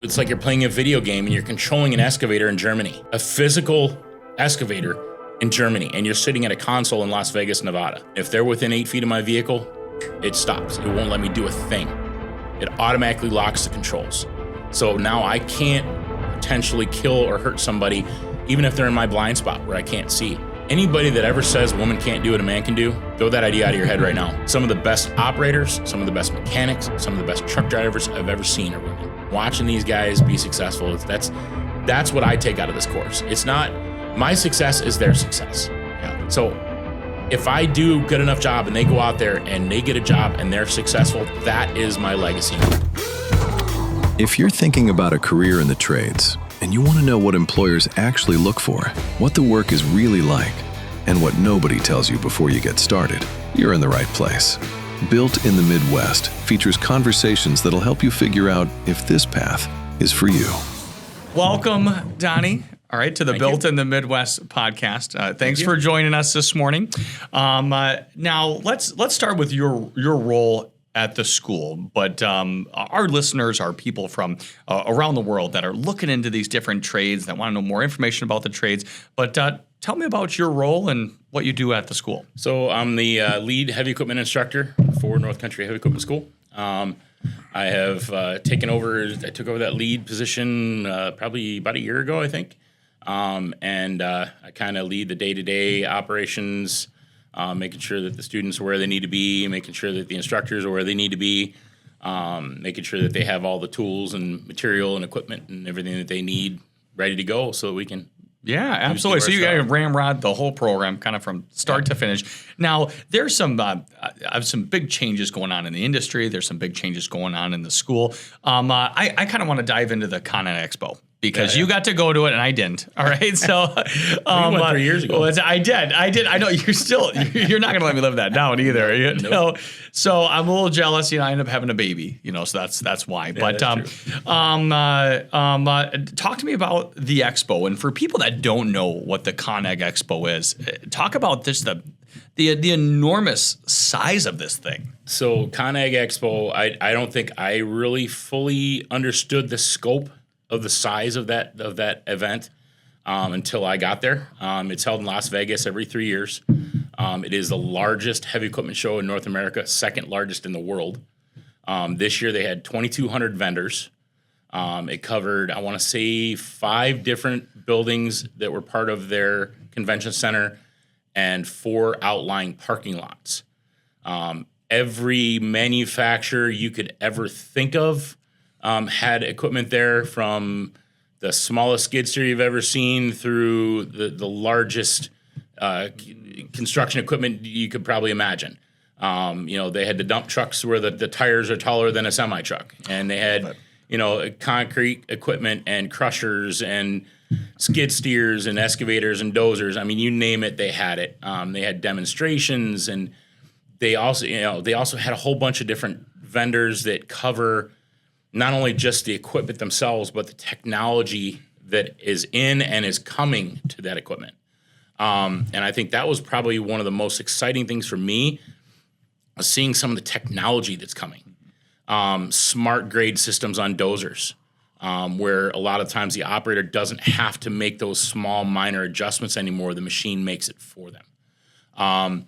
It's like you're playing a video game and you're controlling an excavator in Germany, a physical excavator in Germany, and you're sitting at a console in Las Vegas, Nevada. If they're within 8 feet of my vehicle, it stops. It won't let me do a thing. It automatically locks the controls. So now I can't potentially kill or hurt somebody, even if they're in my blind spot where I can't see. Anybody that ever says a woman can't do what a man can do, throw that idea out of your head right now. Some of the best operators, some of the best mechanics, some of the best truck drivers I've ever seen are women. Watching these guys be successful, that's what I take out of this course. It's not, my success is their success. Yeah. So if I do a good enough job and they go out there and they get a job and they're successful, that is my legacy. If you're thinking about a career in the trades and you want to know what employers actually look for, what the work is really like, and what nobody tells you before you get started, you're in the right place. Built in the Midwest features conversations that'll help you figure out if this path is for you. Welcome, Donnie. All right, to the Built in the Midwest podcast. Thanks for joining us this morning. Now, let's start with your role at the school. But our listeners are people from around the world that are looking into these different trades, that want to know more information about the trades. But tell me about your role and what you do at the school. So I'm the lead heavy equipment instructor for North Country Heavy Equipment School. I have I took over that lead position probably about a year ago, I think. And I kind of lead the day-to-day operations, making sure that the students are where they need to be, making sure that the instructors are where they need to be, making sure that they have all the tools and material and equipment and everything that they need ready to go so that we can. Yeah, absolutely. So you got to ramrod the whole program kind of from start to finish. Now, there's some big changes going on in the industry. There's some big changes going on in the school. I kind of want to dive into the ConExpo. Because you got to go to it and I didn't. All right, so we went 3 years ago. Well, I did. I know you're not going to let me live that down either. You know? So I'm a little jealous. I ended up having a baby. So that's why. Yeah, but that's talk to me about the expo. And for people that don't know what the ConExpo is, talk about this the enormous size of this thing. So ConExpo, I don't think I really fully understood the scope of the size of that event until I got there. It's held in Las Vegas every 3 years. It is the largest heavy equipment show in North America, second largest in the world. This year they had 2,200 vendors. It covered, I want to say, 5 different buildings that were part of their convention center and 4 outlying parking lots. Every manufacturer you could ever think of had equipment there, from the smallest skid steer you've ever seen through the largest construction equipment you could probably imagine. They had the dump trucks where the tires are taller than a semi-truck. And they had, concrete equipment and crushers and skid steers and excavators and dozers. I mean, you name it, they had it. They had demonstrations, and they also had a whole bunch of different vendors that cover not only just the equipment themselves, but the technology that is in and is coming to that equipment. And I think that was probably one of the most exciting things for me, was seeing some of the technology that's coming. Smart grade systems on dozers, where a lot of times the operator doesn't have to make those small minor adjustments anymore. The machine makes it for them.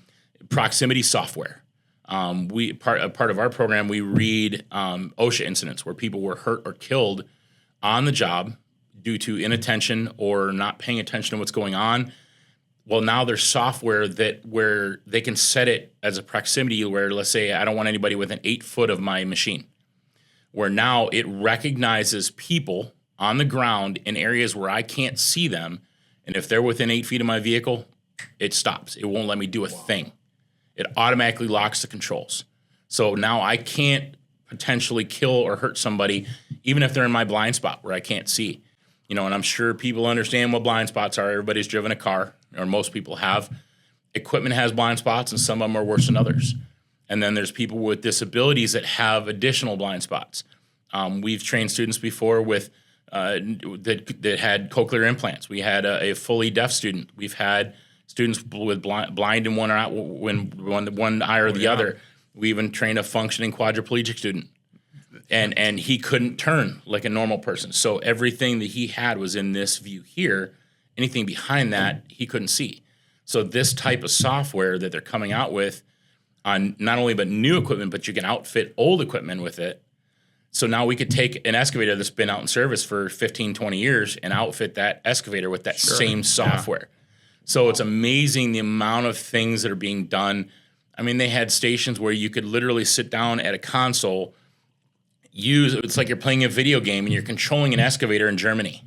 Proximity software. Part of our program, we read OSHA incidents where people were hurt or killed on the job due to inattention or not paying attention to what's going on. Well, now there's software where they can set it as a proximity, where, let's say, I don't want anybody within 8 foot of my machine, where now it recognizes people on the ground in areas where I can't see them, and if they're within 8 feet of my vehicle, it stops. It won't let me do a thing. It automatically locks the controls. So now I can't potentially kill or hurt somebody, even if they're in my blind spot where I can't see. And I'm sure people understand what blind spots are. Everybody's driven a car, or most people have. Equipment has blind spots, and some of them are worse than others. And then there's people with disabilities that have additional blind spots. We've trained students before with that had cochlear implants. We had a fully deaf student. We've had students with blind in one eye or the other. We even trained a functioning quadriplegic student. and he couldn't turn like a normal person. So everything that he had was in this view here. Anything behind that, he couldn't see. So this type of software that they're coming out with on not only but new equipment, but you can outfit old equipment with it. So now we could take an excavator that's been out in service for 15, 20 years and outfit that excavator with that same software. So it's amazing the amount of things that are being done. I mean, they had stations where you could literally sit down at a console, it's like you're playing a video game and you're controlling an excavator in Germany,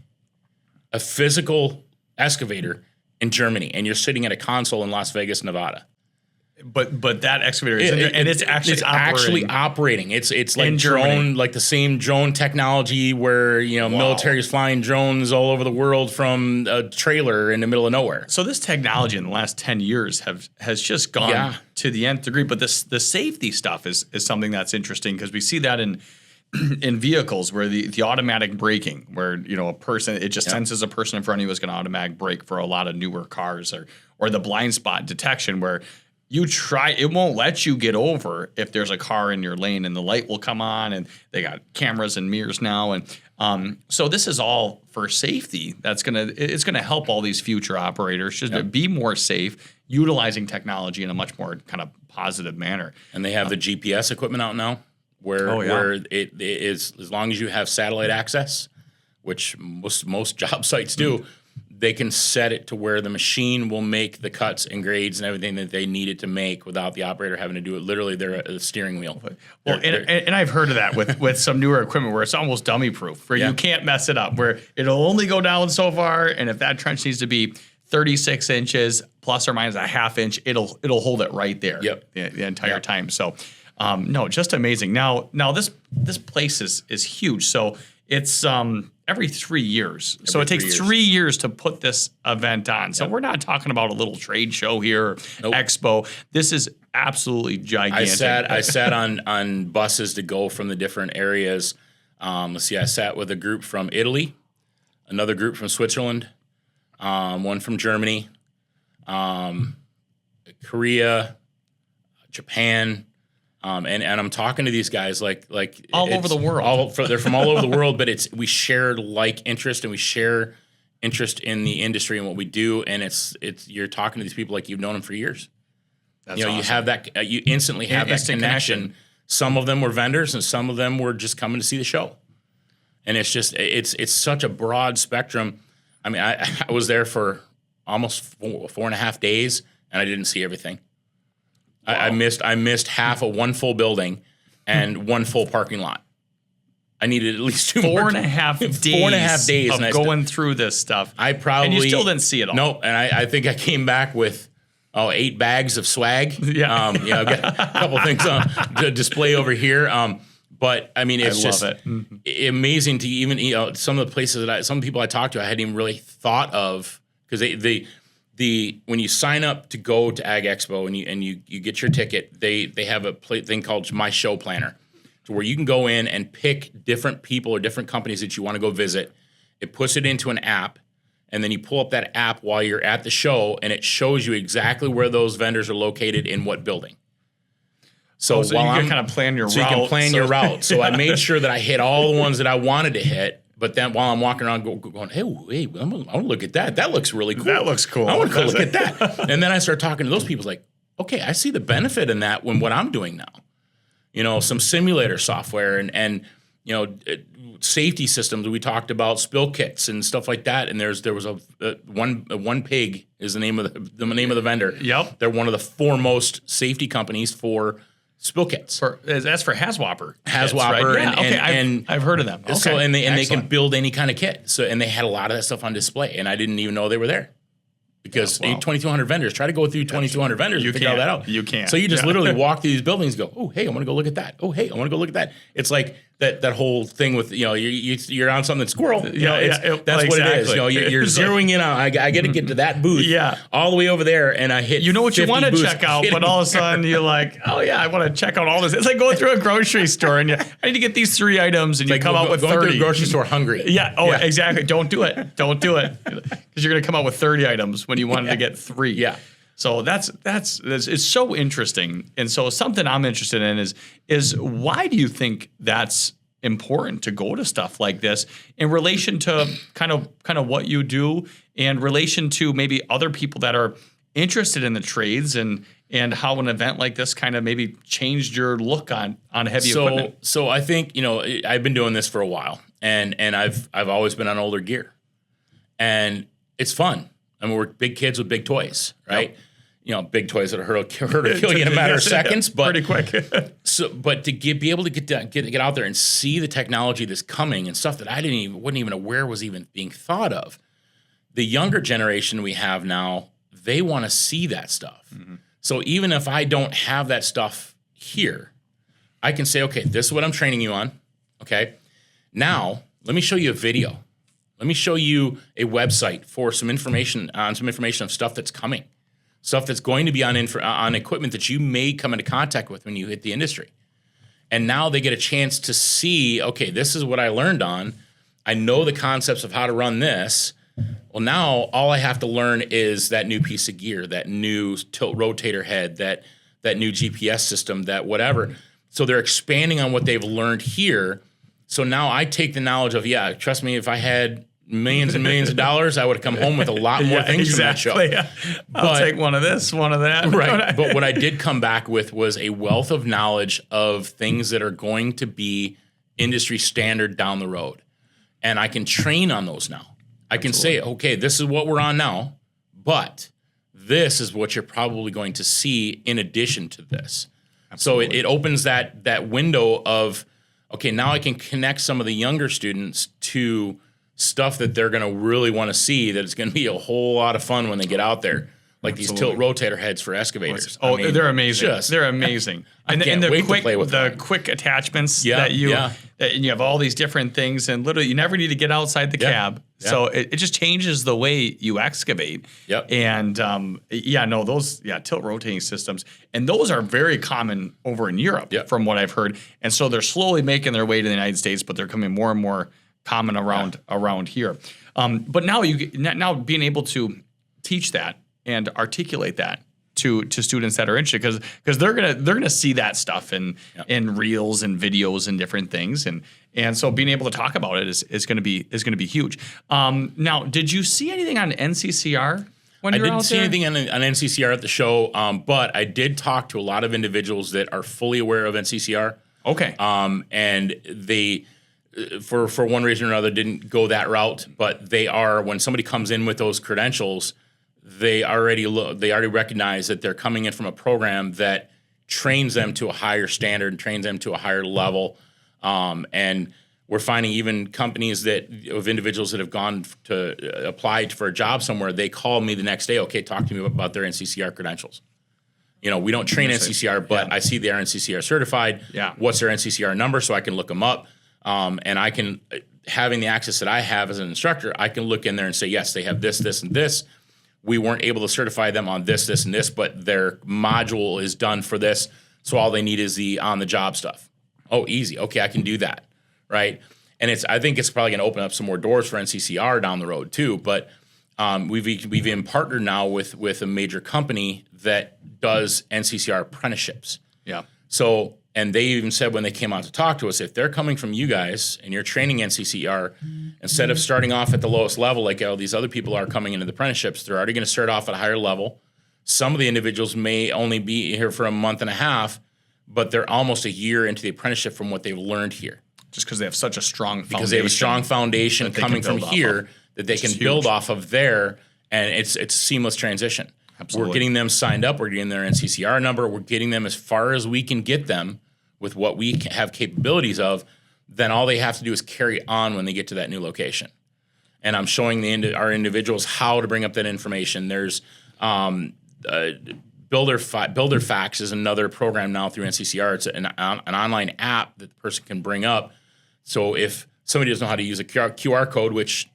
a physical excavator in Germany, and you're sitting at a console in Las Vegas, Nevada. But that excavator is in there, and it's actually operating. It's like drone, like the same drone technology where military is flying drones all over the world from a trailer in the middle of nowhere. So this technology in the last 10 years has just gone to the nth degree. But the safety stuff is something that's interesting because we see that in vehicles where the automatic braking, where a person, it just senses a person in front of you is going to automatic brake for a lot of newer cars, or the blind spot detection where it won't let you get over if there's a car in your lane, and the light will come on, and they got cameras and mirrors now. And so this is all for safety. It's gonna help all these future operators just to be more safe, utilizing technology in a much more kind of positive manner. And they have the GPS equipment out now where it is, as long as you have satellite access, which most job sites do, they can set it to where the machine will make the cuts and grades and everything that they need it to make without the operator having to do it. Literally, they're a steering wheel. Well, and I've heard of that with some newer equipment where it's almost dummy proof, where you can't mess it up, where it'll only go down so far, and if that trench needs to be 36 inches plus or minus a half inch, it'll hold it right there. The entire time. So, no, just amazing. Now this place is huge. So it's every 3 years. So it takes 3 years to put this event on. So we're not talking about a little trade show here, or expo. This is absolutely gigantic. I sat on buses to go from the different areas. I sat with a group from Italy, another group from Switzerland, one from Germany, Korea, Japan. And I'm talking to these guys like all over the world. They're from all over the world, but we share interest, and we share interest in the industry and what we do. And it's you're talking to these people like you've known them for years. That's awesome. You have that. You instantly have that connection. Some of them were vendors, and some of them were just coming to see the show. And it's just it's such a broad spectrum. I mean, I was there for almost 4.5 days, and I didn't see everything. Wow. I missed half of one full building and one full parking lot. I needed at least 4.5 days of going through this stuff. And you still didn't see it all. No, and I think I came back with 8 bags of swag. I've got a couple things to display over here. But I mean, it's just amazing to even some of the places some people I talked to I hadn't even really thought of, because when you sign up to go to Ag Expo and you get your ticket, they have a thing called My Show Planner, to where you can go in and pick different people or different companies that you want to go visit. It puts it into an app, and then you pull up that app while you're at the show, and it shows you exactly where those vendors are located in what building. So you can kind of plan your route. So you can plan your route. So I made sure that I hit all the ones that I wanted to hit. But then while I'm walking around going, hey, I want to look at that. That looks really cool. That looks cool. I want to go look at that. And then I start talking to those people like, okay, I see the benefit in that when what I'm doing now. Some simulator software and safety systems. We talked about spill kits and stuff like that. And there was one pig is the name of the vendor. Yep. They're one of the foremost safety companies for spill kits. That's for Haswapper. Haswapper, right? I've heard of them. Okay. So they can build any kind of kit. So and they had a lot of that stuff on display, and I didn't even know they were there, because 2,200 vendors. Try to go through 2,200 vendors and figure all that out. You can't. So you just literally walk through these buildings, and go, oh hey, I want to go look at that. Oh hey, I want to go look at that. It's like that whole thing with you're on something squirrel. That's exactly what it is. You're zeroing in on. I got to get to that booth. All the way over there, and I hit. You know what you want to check out, but all of a sudden you're like, oh yeah, I want to check out all this. It's like going through a grocery store, and I need to get these 3 items, and you come out with 30. Going through a grocery store hungry. Exactly. Don't do it, because you're going to come out with 30 items when you wanted to get 3. Yeah. So that's it's so interesting. And so something I'm interested in is why do you think that's important to go to stuff like this in relation to kind of what you do, and relation to maybe other people that are interested in the trades, and how an event like this kind of maybe changed your look on heavy equipment? So I think, I've been doing this for a while, and I've always been on older gear, and it's fun. I mean, we're big kids with big toys, right? Yep. Big toys that hurt or kill you in a matter of seconds, but pretty quick. But to be able to get out there and see the technology that's coming and stuff that I wasn't even aware was even being thought of. The younger generation we have now, they want to see that stuff. Mm-hmm. So even if I don't have that stuff here, I can say, okay, this is what I'm training you on. Okay, now let me show you a video. Let me show you a website for some information of stuff that's coming. Stuff that's going to be on equipment that you may come into contact with when you hit the industry. And now they get a chance to see, okay, this is what I learned on. I know the concepts of how to run this. Well, now all I have to learn is that new piece of gear, that new tilt rotator head, that new GPS system, that whatever. So they're expanding on what they've learned here. So now I take the knowledge of, trust me, if I had millions and millions of dollars, I would have come home with a lot more things from that show. Yeah. I'll take one of this, one of that. Right. But what I did come back with was a wealth of knowledge of things that are going to be industry standard down the road. And I can train on those now. I can say, okay, this is what we're on now, but this is what you're probably going to see in addition to this. Absolutely. So it opens that window of, okay, now I can connect some of the younger students to stuff that they're going to really want to see, that it's going to be a whole lot of fun when they get out there. Like these tilt rotator heads for excavators. Oh, they're amazing. They're amazing. And the quick attachments that you have all these different things, and literally you never need to get outside the cab. Yeah. So it just changes the way you excavate. Yep. And those tilt rotating systems, and those are very common over in Europe from what I've heard. And so they're slowly making their way to the United States, but they're coming more and more common around here. But now being able to teach that and articulate that to students that are interested, because they're gonna see that stuff in reels and videos and different things, and so being able to talk about it is gonna be huge. Now, did you see anything on NCCER when you were out there? I didn't see anything on NCCER at the show, but I did talk to a lot of individuals that are fully aware of NCCER. Okay. And they, for one reason or another, didn't go that route, but they are, when somebody comes in with those credentials, they already recognize that they're coming in from a program that trains them to a higher standard and trains them to a higher level. And we're finding even companies of individuals that have gone to apply for a job somewhere, they call me the next day, okay, talk to me about their NCCER credentials. We don't train NCCER, but I see they are NCCER certified. Yeah. What's their NCCER number so I can look them up? And I can, having the access that I have as an instructor, I can look in there and say, yes, they have this, this, and this. We weren't able to certify them on this, this, and this, but their module is done for this. So all they need is the on-the-job stuff. Oh, easy. Okay, I can do that, right? And I think it's probably going to open up some more doors for NCCER down the road too. But we've been partnered now with a major company that does NCCER apprenticeships. Yeah. So, and they even said when they came out to talk to us, if they're coming from you guys and you're training NCCER, instead of starting off at the lowest level like all these other people are coming into the apprenticeships, they're already going to start off at a higher level. Some of the individuals may only be here for a month and a half, but they're almost a year into the apprenticeship from what they've learned here. Just because they have such a strong foundation. Because they have a strong foundation coming from here that they can build off of there, and it's a seamless transition. Absolutely. We're getting them signed up. We're getting their NCCER number. We're getting them as far as we can get them with what we have capabilities of. Then all they have to do is carry on when they get to that new location. And I'm showing our individuals how to bring up that information. There's Builder Facts is another program now through NCCER. It's an online app that the person can bring up. So if somebody doesn't know how to use a QR code, which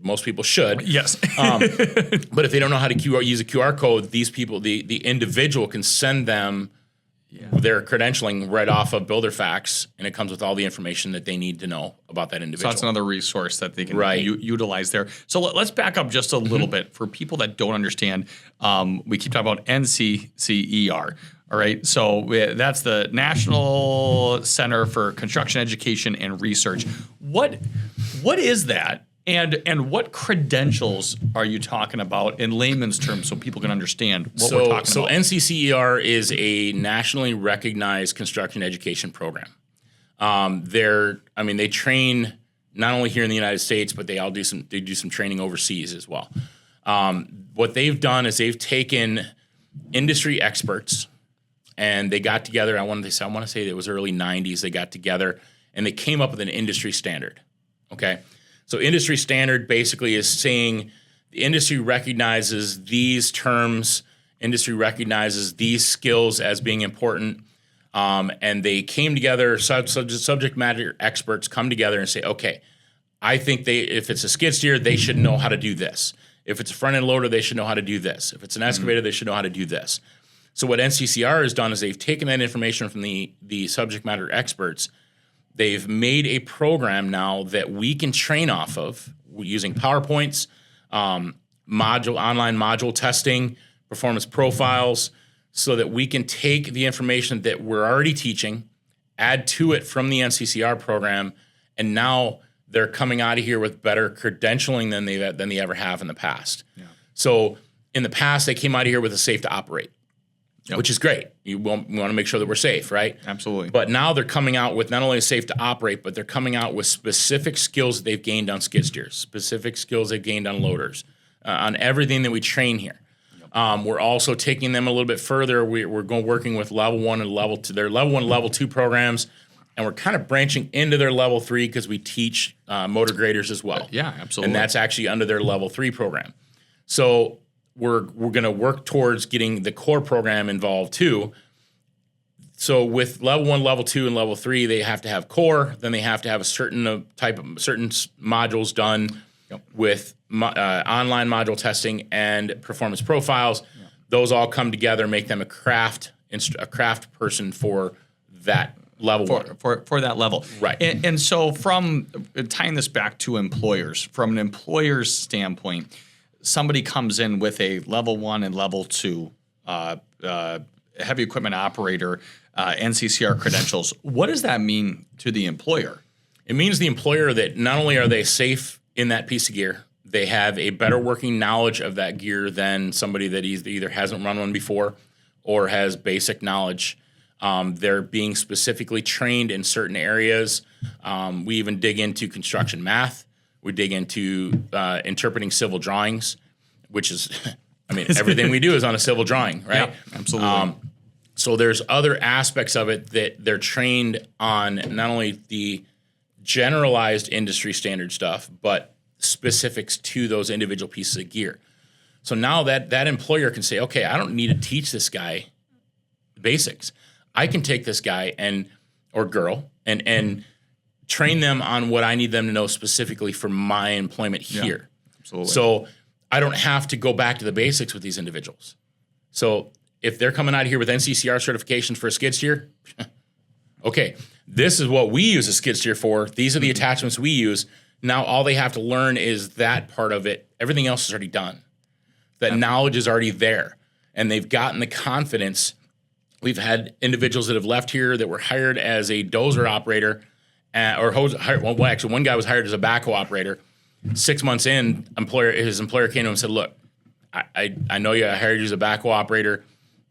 most people should. Yes. But if they don't know how to use a QR code, these people, the individual can send them their credentialing right off of Builder Facts, and it comes with all the information that they need to know about that individual. So that's another resource that they can Right. utilize there. So let's back up just a little bit for people that don't understand. We keep talking about NCCER. All right, so that's the National Center for Construction Education and Research. What is that? And what credentials are you talking about in layman's terms so people can understand what we're talking about? So NCCER is a nationally recognized construction education program. They train not only here in the United States, but they do some training overseas as well. What they've done is they've taken industry experts and they got together. I want to say it was early 90s. They got together and they came up with an industry standard. Okay. So industry standard basically is saying the industry recognizes these terms, industry recognizes these skills as being important, and they came together, subject matter experts come together and say, okay, I think if it's a skid steer, they should know how to do this. If it's a front-end loader, they should know how to do this. If it's an excavator, they should know how to do this. So what NCCR has done is they've taken that information from the subject matter experts. They've made a program now that we can train off of using PowerPoints, online module testing, performance profiles, so that we can take the information that we're already teaching, add to it from the NCCR program, and now they're coming out of here with better credentialing than they ever have in the past. Yeah. So in the past, they came out of here with a safe to operate. Yep. Which is great. We want to make sure that we're safe, right? Absolutely. But now they're coming out with not only a safe to operate, but they're coming out with specific skills that they've gained on skid steers, specific skills they've gained on loaders, on everything that we train here. Yep. We're also taking them a little bit further. We're working with level 1 and level 2. Their level 1 level 2 programs, and we're kind of branching into their level 3 because we teach motor graders as well. Yeah, absolutely. And that's actually under their level 3 program. So we're going to work towards getting the core program involved too. So with level 1, level 2, and level 3, they have to have core. Then they have to have a certain modules done with online module testing and performance profiles. Yeah. Those all come together, make them a craft person for that level for that level. Right. And so from tying this back to employers, from an employer's standpoint, somebody comes in with a level 1 and level 2 heavy equipment operator, NCCR credentials. What does that mean to the employer? It means the employer that not only are they safe in that piece of gear, they have a better working knowledge of that gear than somebody that either hasn't run one before or has basic knowledge. They're being specifically trained in certain areas. We even dig into construction math. We dig into interpreting civil drawings, which is, everything we do is on a civil drawing, right? Yeah, absolutely. So there's other aspects of it that they're trained on, not only the generalized industry standard stuff, but specifics to those individual pieces of gear. So now that employer can say, okay, I don't need to teach this guy the basics. I can take this guy or girl and train them on what I need them to know specifically for my employment here. Yeah, absolutely. So I don't have to go back to the basics with these individuals. So if they're coming out of here with NCCR certifications for a skid steer, okay, this is what we use a skid steer for. These are the attachments we use. Now all they have to learn is that part of it. Everything else is already done. That knowledge is already there. And they've gotten the confidence. We've had individuals that have left here that were hired as a dozer operator, actually one guy was hired as a backhoe operator. 6 months in, his employer came to him and said, look, I know I hired you as a backhoe operator.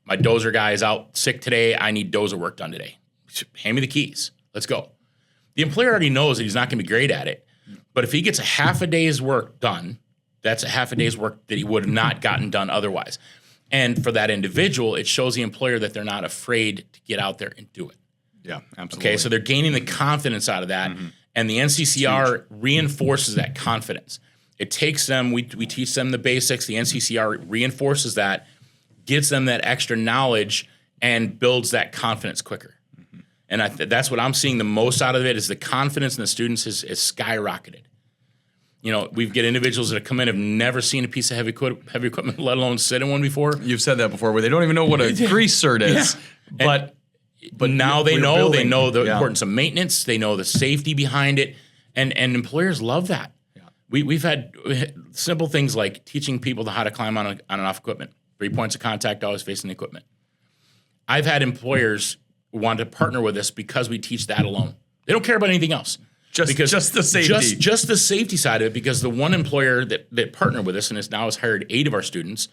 My dozer guy is out sick today. I need dozer work done today. Hand me the keys. Let's go. The employer already knows that he's not going to be great at it. But if he gets a half a day's work done, that's a half a day's work that he would have not gotten done otherwise. And for that individual, it shows the employer that they're not afraid to get out there and do it. Yeah, absolutely. Okay, so they're gaining the confidence out of that. Mm-hmm. And the NCCR reinforces that confidence. It takes them, we teach them the basics. The NCCR reinforces that, gets them that extra knowledge, and builds that confidence quicker. Mm-hmm. And that's what I'm seeing the most out of it is the confidence in the students is skyrocketed. We get individuals that come in have never seen a piece of heavy equipment, let alone sit in one before. You've said that before, where they don't even know what a grease cert is. Yeah. But now they know the Yeah. importance of maintenance. They know the safety behind it, and employers love that. Yeah. We've had simple things like teaching people how to climb on and off equipment. 3 points of contact always facing the equipment. I've had employers want to partner with us because we teach that alone. They don't care about anything else. Just the safety. Just the safety side of it, because the one employer that partnered with us and has hired 8 of our students,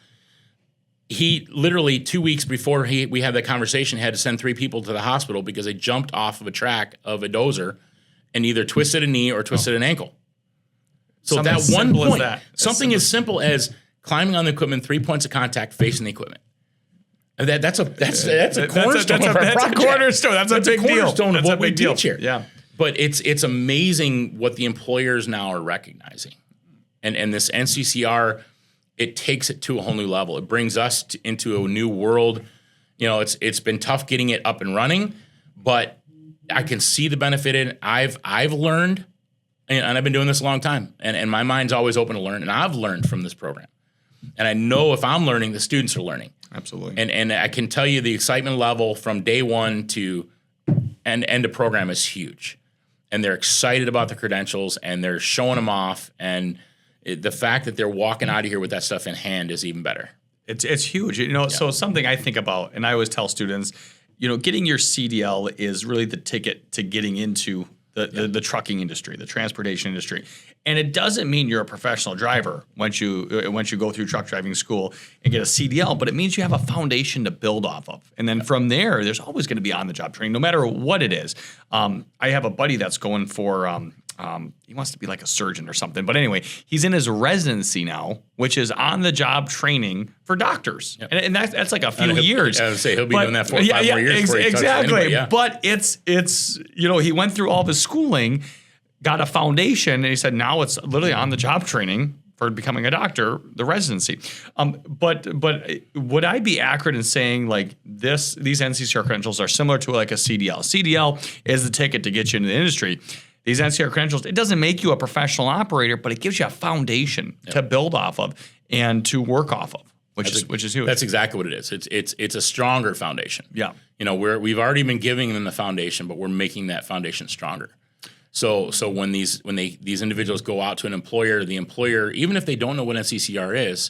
he literally 2 weeks before we had that conversation had to send 3 people to the hospital because they jumped off of a track of a dozer and either twisted a knee or twisted an ankle. So Something that one simple as point, that. something as simple as climbing on the equipment, 3 points of contact facing the equipment. And that's a cornerstone of our project. Cornerstone. That's a big deal. Cornerstone of That's what a we big deal. teach here. Yeah. But it's amazing what the employers now are recognizing. And this NCCER, it takes it to a whole new level. It brings us into a new world. You know, it's been tough getting it up and running, but I can see the benefit in it. I've learned, and I've been doing this a long time, and my mind's always open to learn, and I've learned from this program. And I know if I'm learning, the students are learning. Absolutely. And I can tell you the excitement level from day one to end of program is huge. And they're excited about the credentials, and they're showing them off. And the fact that they're walking out of here with that stuff in hand is even better. It's huge. You know, so something I think about, and I always tell students, you know, getting your CDL is really the ticket to getting into the trucking industry, the transportation industry. And it doesn't mean you're a professional driver once you go through truck driving school and get a CDL, but it means you have a foundation to build off of. And then from there, there's always going to be on-the-job training, no matter what it is. I have a buddy that's going for he wants to be like a surgeon or something. But anyway, he's in his residency now, which is on-the-job training for doctors. Yep. And that's like a few years. I would say he'll be doing that for 5 more years before he exactly. Anybody, yeah. But it's you know, he went through all of his schooling, got a foundation, and he said now it's literally on-the-job training for becoming a doctor, the residency. But would I be accurate in saying like these NCCER credentials are similar to like a CDL? CDL is the ticket to get you into the industry. These NCCER credentials, it doesn't make you a professional operator, but it gives you a foundation to build off of and to work off of, which is huge. That's exactly what it is. It's a stronger foundation. Yeah. You know, we've already been giving them the foundation, but we're making that foundation stronger. So when these individuals go out to an employer, the employer, even if they don't know what NCCER is,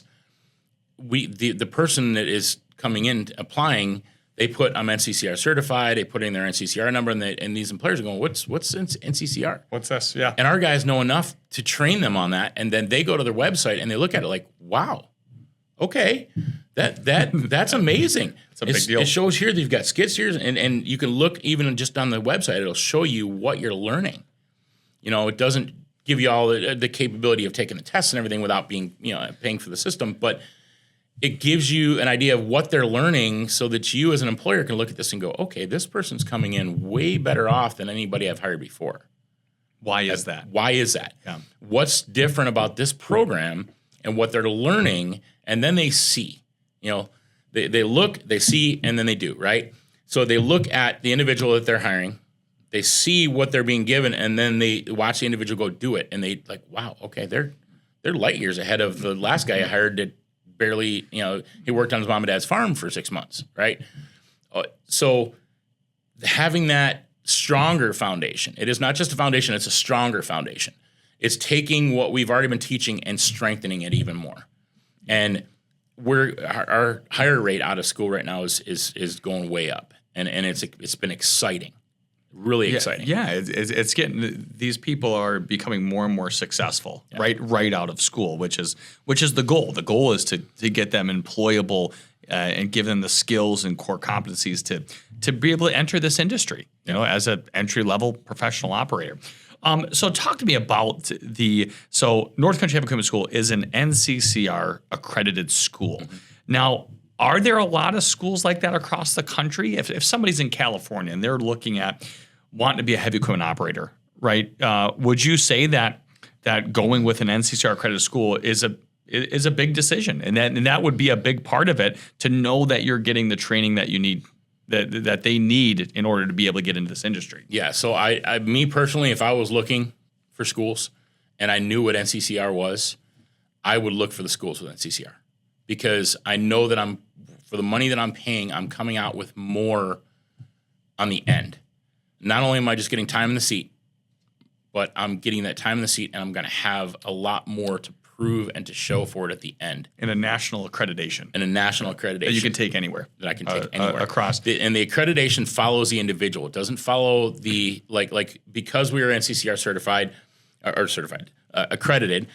the person that is coming in applying, they put I'm NCCER certified. They put in their NCCER number, and these employers are going, "What's NCCER? What's this?" Yeah. And our guys know enough to train them on that, and then they go to their website and they look at it like, "Wow, okay, that's amazing." It's a big deal. It shows here that you've got skid steers, and you can look even just on the website. It'll show you what you're learning. You know, it doesn't give you all the capability of taking the tests and everything without being paying for the system, but it gives you an idea of what they're learning so that you as an employer can look at this and go, okay, this person's coming in way better off than anybody I've hired before. Why is that? Yeah. What's different about this program and what they're learning? And then they see, they look, they see, and then they do, right? So they look at the individual that they're hiring, they see what they're being given, and then they watch the individual go do it. And they like, wow, okay, they're light years ahead of the last guy I hired that barely, he worked on his mom and dad's farm for 6 months, right? So having that stronger foundation, it is not just a foundation, it's a stronger foundation. It's taking what we've already been teaching and strengthening it even more. And our hire rate out of school right now is going way up. And it's been exciting. Really exciting. Yeah, it's getting, these people are becoming more and more successful right out of school, which is the goal. The goal is to get them employable and give them the skills and core competencies to be able to enter this industry, as an entry level professional operator. So talk to me about North Country Heavy Equipment School is an NCCER accredited school. Mm-hmm. Now, are there a lot of schools like that across the country? If somebody's in California and they're looking at wanting to be a heavy equipment operator, right? Would you say that going with an NCCER accredited school is a big decision, and that would be a big part of it to know that you're getting the training that you need, that they need in order to be able to get into this industry? Yeah. So me personally, if I was looking for schools and I knew what NCCER was, I would look for the schools with NCCER, because I know that for the money that I'm paying, I'm coming out with more on the end. Not only am I just getting time in the seat, but I'm getting that time in the seat, and I'm going to have a lot more to prove and to show for it at the end. In a national accreditation. That you can take anywhere. That I can take anywhere. Across. And the accreditation follows the individual. It doesn't follow the, because we are NCCER accredited,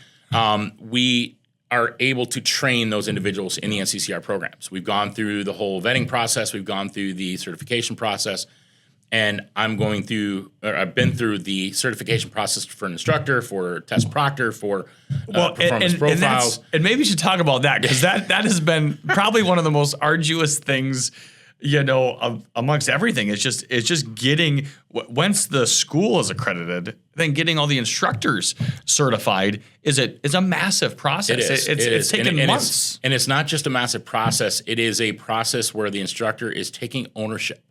we are able to train those individuals in the NCCER programs. We've gone through the whole vetting process. We've gone through the certification process. And I've been through the certification process for an instructor, for test proctor, for performance profiles. And maybe you should talk about that, because that has been probably one of the most arduous things, amongst everything. It's just getting, once the school is accredited, then getting all the instructors certified is a massive process. It's taken months. And it's not just a massive process. It is a process where the instructor is taking ownership.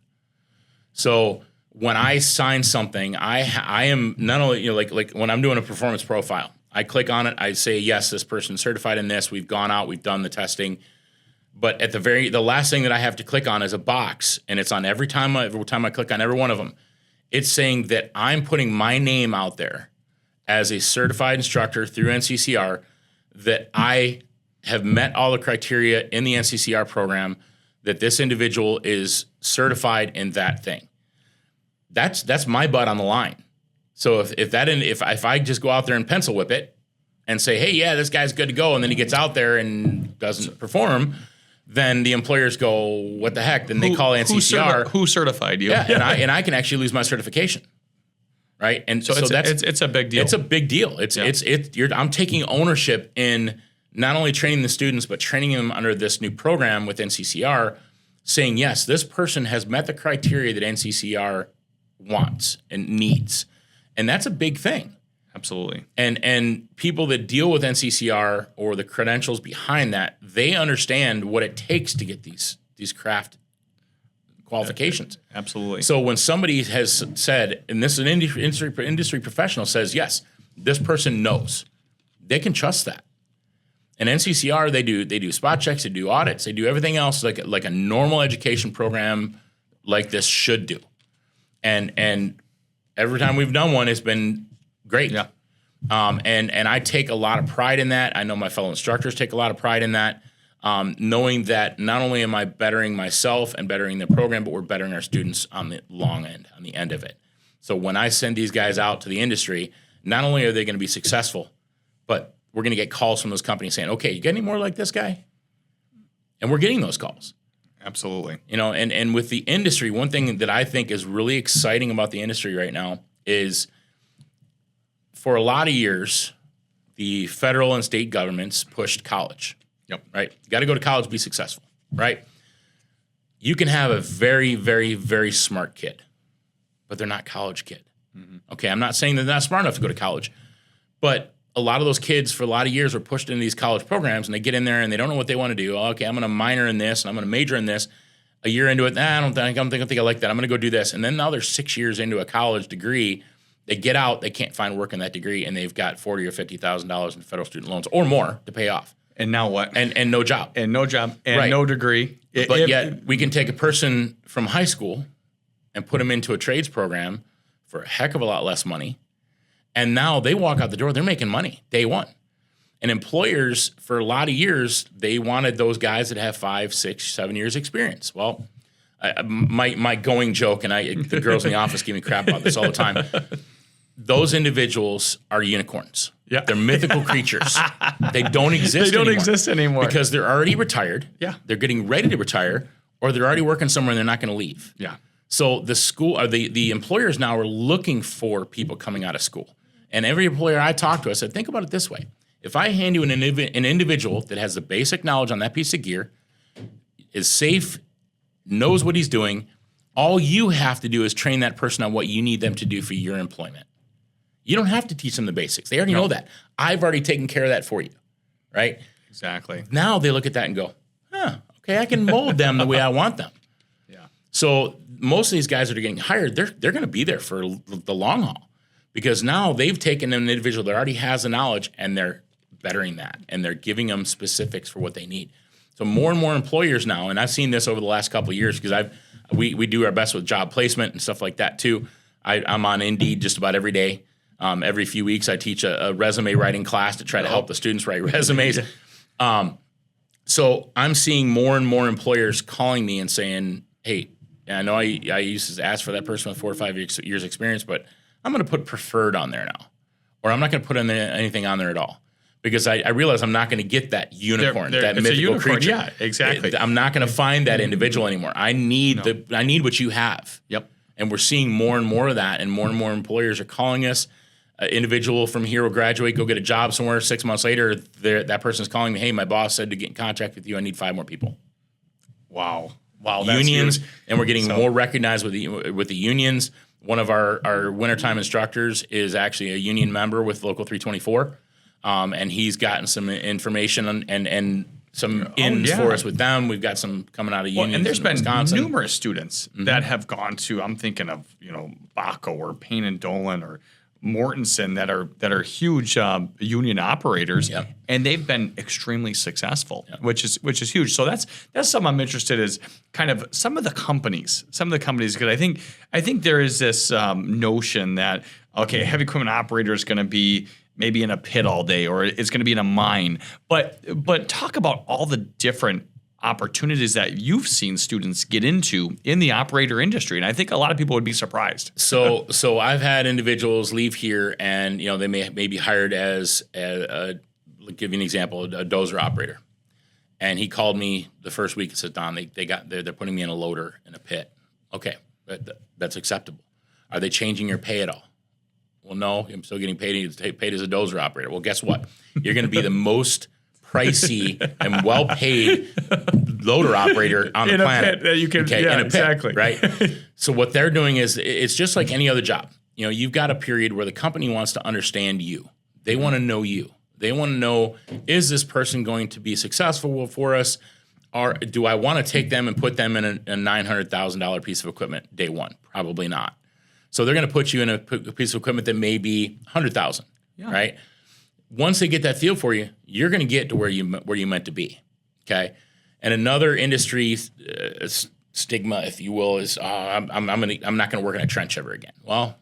So when I sign something, I am not only, like when I'm doing a performance profile, I click on it, I say, yes, this person's certified in this, we've gone out, we've done the testing. But at the last thing that I have to click on is a box, and it's on every time I click on every one of them, it's saying that I'm putting my name out there as a certified instructor through NCCER, that I have met all the criteria in the NCCER program, that this individual is certified in that thing. That's my butt on the line. So if I just go out there and pencil whip it and say, hey, yeah, this guy's good to go, and then he gets out there and doesn't perform, then the employers go, what the heck? Then they call NCCER. Who certified you? Yeah, and I can actually lose my certification, right? And so it's a big deal. It's a big deal. I'm taking ownership in not only training the students, but training them under this new program with NCCER, saying, yes, this person has met the criteria that NCCER wants and needs. And that's a big thing. Absolutely. And people that deal with NCCER or the credentials behind that, they understand what it takes to get these craft qualifications. Absolutely. So when somebody has said, and this is an industry professional says, yes, this person knows, they can trust that. And NCCER, they do spot checks, they do audits, they do everything else like a normal education program like this should do. And every time we've done one, it's been great. Yeah. And I take a lot of pride in that. I know my fellow instructors take a lot of pride in that, knowing that not only am I bettering myself and bettering the program, but we're bettering our students on the long end, on the end of it. So when I send these guys out to the industry, not only are they going to be successful, but we're going to get calls from those companies saying, okay, you got any more like this guy? And we're getting those calls. Absolutely. And with the industry, one thing that I think is really exciting about the industry right now is for a lot of years, the federal and state governments pushed college. Yep. Right? You got to go to college to be successful, right? You can have a very, very, very smart kid, but they're not college kid. Mm-hmm. Okay, I'm not saying they're not smart enough to go to college, but a lot of those kids for a lot of years were pushed into these college programs, and they get in there and they don't know what they want to do. Okay, I'm going to minor in this and I'm going to major in this. A year into it, I don't think I like that. I'm going to go do this. And then now they're 6 years into a college degree. They get out, they can't find work in that degree, and they've got $40,000 or $50,000 in federal student loans or more to pay off. And now what? And no job. And no job and right. No degree. But yet we can take a person from high school and put them into a trades program for a heck of a lot less money. And now they walk out the door, they're making money day one. And employers, for a lot of years, they wanted those guys that have 5, 6, 7 years experience. Well, my going joke, and the girls in the office give me crap about this all the time, those individuals are unicorns. Yeah. They're mythical creatures. They don't exist anymore. Because they're already retired. Yeah. They're getting ready to retire, or they're already working somewhere and they're not going to leave. Yeah. So the school, or the employers now are looking for people coming out of school. And every employer I talk to, I said, think about it this way. If I hand you an individual that has the basic knowledge on that piece of gear, is safe, knows what he's doing, all you have to do is train that person on what you need them to do for your employment. You don't have to teach them the basics. They already know that. I've already taken care of that for you, right? Exactly. Now they look at that and go, okay, I can mold them the way I want them. Yeah. So most of these guys that are getting hired, they're going to be there for the long haul, because now they've taken an individual that already has the knowledge and they're bettering that, and they're giving them specifics for what they need. So more and more employers now, and I've seen this over the last couple of years because we do our best with job placement and stuff like that too. I'm on Indeed just about every day. Every few weeks, I teach a resume writing class to try to help the students write resumes. So I'm seeing more and more employers calling me and saying, hey, I know I used to ask for that person with 4 or 5 years experience, but I'm going to put preferred on there now. Or I'm not going to put anything on there at all. Because I realize I'm not going to get that unicorn, that mythical creature. Yeah, exactly. I'm not going to find that individual anymore. I need what you have. Yep. And we're seeing more and more of that, and more employers are calling us. An individual from here will graduate, go get a job somewhere. 6 months later, that person's calling me, hey, my boss said to get in contact with you, I need 5 more people. Wow, that's unions, huge. And we're getting more recognized with the unions. One of our wintertime instructors is actually a union member with Local 324, and he's gotten some information and some ins for us with them. We've got some coming out of unions. And there's been Wisconsin. numerous students that have gone to. I'm thinking of Baco or Payne and Dolan or Mortensen that are huge union operators, and they've been extremely successful, which is huge. So that's something I'm interested in, is kind of some of the companies because I think there is this notion that heavy equipment operator is going to be maybe in a pit all day, or it's going to be in a mine. But talk about all the different opportunities that you've seen students get into in the operator industry, and I think a lot of people would be surprised. So I've had individuals leave here, and they may be hired as I'll give you an example, a dozer operator, and he called me the first week and said, Don, they're putting me in a loader in a pit. Okay, that's acceptable. Are they changing your pay at all? Well, no, I'm still getting paid as a dozer operator. Well, guess what? You're going to be the most pricey and well-paid loader operator on the planet. Pit that you can, in a exactly. Pit, right? So what they're doing is, it's just like any other job. You've got a period where the company wants to understand you. They want to know you. They want to know, is this person going to be successful for us? Or do I want to take them and put them in a $900,000 piece of equipment day one? Probably not. So they're going to put you in a piece of equipment that may be $100,000, right? Once they get that feel for you, you're going to get to where you meant to be, okay? And another industry stigma, if you will, is I'm not going to work in a trench ever again. Well,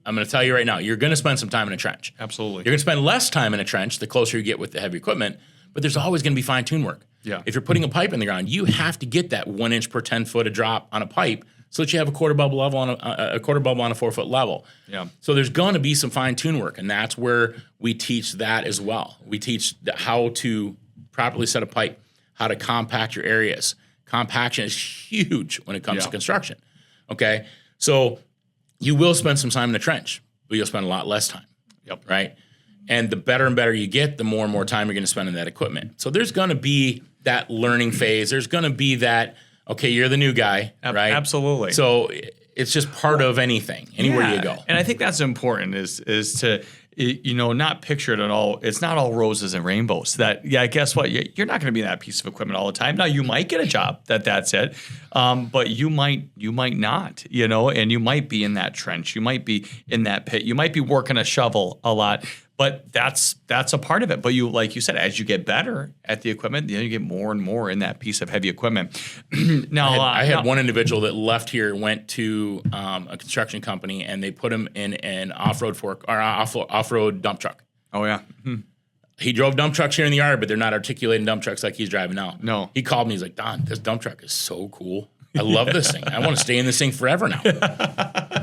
I'm going to tell you right now, you're going to spend some time in a trench. Absolutely. You're going to spend less time in a trench the closer you get with the heavy equipment, but there's always going to be fine-tune work. Yeah. If you're putting a pipe in the ground, you have to get that 1 inch per 10 foot of drop on a pipe, so that you have a quarter bubble level on a quarter bubble on a 4 foot level. Yeah. So there's going to be some fine tune work, and that's where we teach that as well. We teach how to properly set a pipe, how to compact your areas. Compaction is huge when it comes to construction. Okay, so you will spend some time in the trench, but you'll spend a lot less time. Yep. Right. And the better and better you get, the more and more time you're going to spend in that equipment. So there's going to be that learning phase. There's going to be that. Okay, you're the new guy, right? Absolutely. So it's just part of anything, anywhere you go. And I think that's important is to not picture it at all. It's not all roses and rainbows. Guess what? You're not going to be in that piece of equipment all the time. Now you might get a job that's it, but you might not. And you might be in that trench. You might be in that pit. You might be working a shovel a lot. But that's a part of it. But like you said, as you get better at the equipment, you get more and more in that piece of heavy equipment. Now, I had one individual that left here, went to a construction company, and they put him in an off-road fork or off-road dump truck. Oh yeah. He drove dump trucks here in the yard, but they're not articulating dump trucks like he's driving now. No. He called me. He's like, Don, this dump truck is so cool. I love this thing. I want to stay in this thing forever now.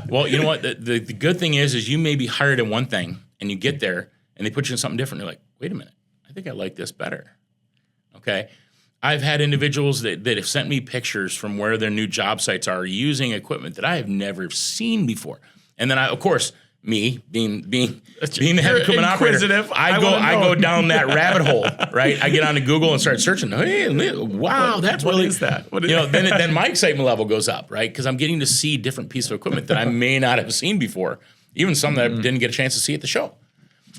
Well, you know what? The good thing is you may be hired in one thing, and you get there, and they put you in something different. You're like, wait a minute. I think I like this better. Okay? I've had individuals that have sent me pictures from where their new job sites are using equipment that I have never seen before. And then, of course, me being the heavy equipment operator, I go down that rabbit hole, right? I get onto Google and start searching. Hey, wow, that's what really is that? Then my excitement level goes up, right? Because I'm getting to see different pieces of equipment that I may not have seen before, even some that I didn't get a chance to see at the show.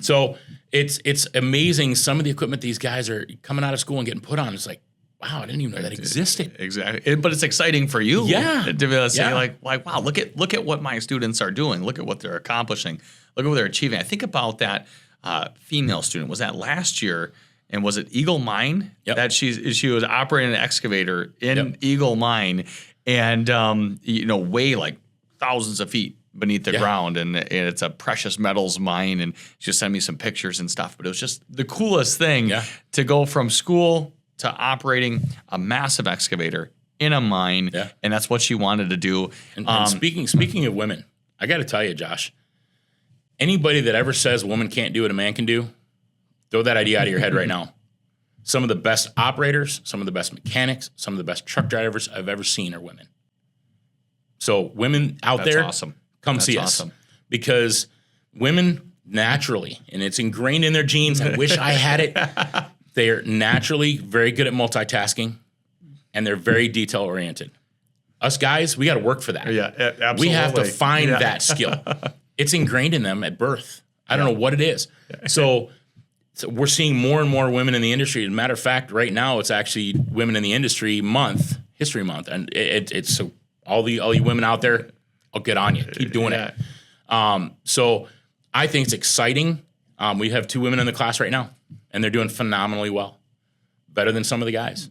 So it's amazing some of the equipment these guys are coming out of school and getting put on. It's like, wow, I didn't even know that existed. Exactly. But it's exciting for you. Yeah. To be able to say like, wow, look at what my students are doing. Look at what they're accomplishing. Look at what they're achieving. I think about that female student. Was that last year? and was it Eagle Mine that she was operating an excavator in Eagle Mine, and way like thousands of feet beneath the ground, and it's a precious metals mine, and she sent me some pictures and stuff. But it was just the coolest thing to go from school to operating a massive excavator in a mine, and that's what she wanted to do. And speaking of women, I got to tell you, Josh, anybody that ever says a woman can't do what a man can do, throw that idea out of your head right now. Some of the best operators, some of the best mechanics, some of the best truck drivers I've ever seen are women. So women out there, awesome. Come see us. Because women naturally, and it's ingrained in their genes, I wish I had it, they're naturally very good at multitasking, and they're very detail-oriented. Us guys, we got to work for that. Yeah, absolutely. We have to find that skill. It's ingrained in them at birth. I don't know what it is. So we're seeing more and more women in the industry. As a matter of fact, right now it's actually Women in the Industry Month, History Month, and it's so all you women out there, I'll get on you. Keep doing it. So I think it's exciting. We have 2 women in the class right now, and they're doing phenomenally well, better than some of the guys.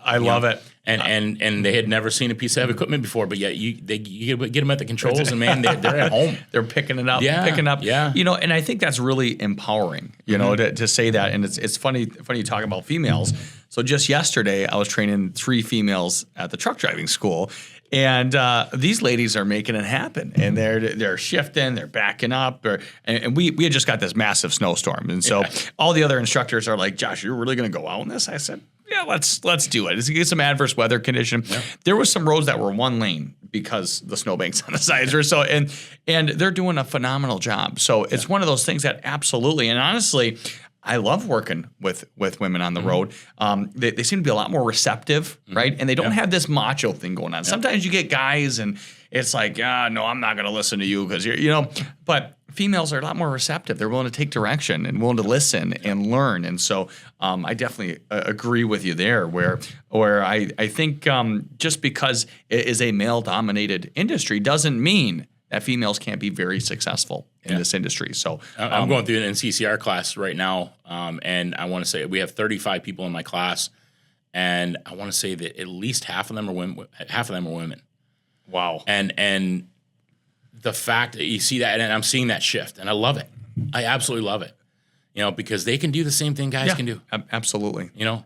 I love it. And they had never seen a piece of heavy equipment before, but yet you get them at the controls, and man, they're at home. They're picking it up, Yeah. And I think that's really empowering, to say that. And it's funny you talk about females. So just yesterday, I was training 3 females at the truck driving school, and these ladies are making it happen, and they're shifting, they're backing up, and we had just got this massive snowstorm, and so all the other instructors are like, "Josh, you're really going to go out on this?" I said, "Yeah, let's do it. Let's get some adverse weather condition." Yeah. There was some roads that were 1 lane because the snowbanks on the sides were so, and they're doing a phenomenal job. So it's one of those things that absolutely, and honestly, I love working with women on the road. They seem to be a lot more receptive, right? And they don't have this macho thing going on. Sometimes you get guys and it's like, no, I'm not going to listen to you because but females are a lot more receptive. They're willing to take direction and willing to listen and learn. And so I definitely agree with you there where I think just because it is a male-dominated industry doesn't mean that females can't be very successful in this industry. So I'm going through an NCCER class right now, and I want to say we have 35 people in my class, and I want to say that at least half of them are women. Wow. And the fact that you see that, and I'm seeing that shift, and I love it. I absolutely love it. Because they can do the same thing guys can do. Absolutely. And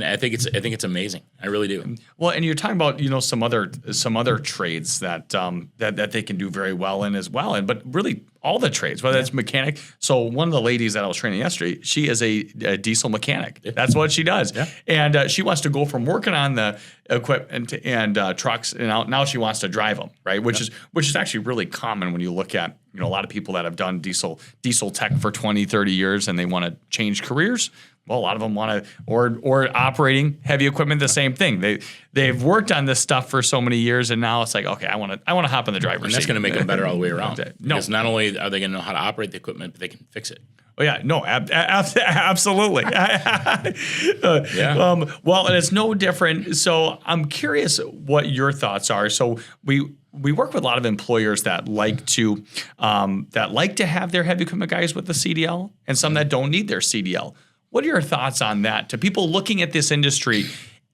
I think it's amazing. I really do. Well, and you're talking about some other trades that that they can do very well in as well, but really all the trades, whether it's mechanic. So one of the ladies that I was training yesterday, she is a diesel mechanic. Yeah. That's what she does, and she wants to go from working on the equipment and trucks, and now she wants to drive them, right? Which is actually really common when you look at a lot of people that have done diesel tech for 20, 30 years, and they want to change careers. Well, a lot of them want to, or operating heavy equipment, the same thing. They've worked on this stuff for so many years, and now it's like, okay, I want to hop in the driver's seat. And that's going to make them better all the way around. Because not only are they going to know how to operate the equipment, but they can fix it. Oh yeah, no, absolutely. Well, and it's no different. So I'm curious what your thoughts are. So we work with a lot of employers that like to have their heavy equipment guys with the CDL, and some that don't need their CDL. What are your thoughts on that? To people looking at this industry,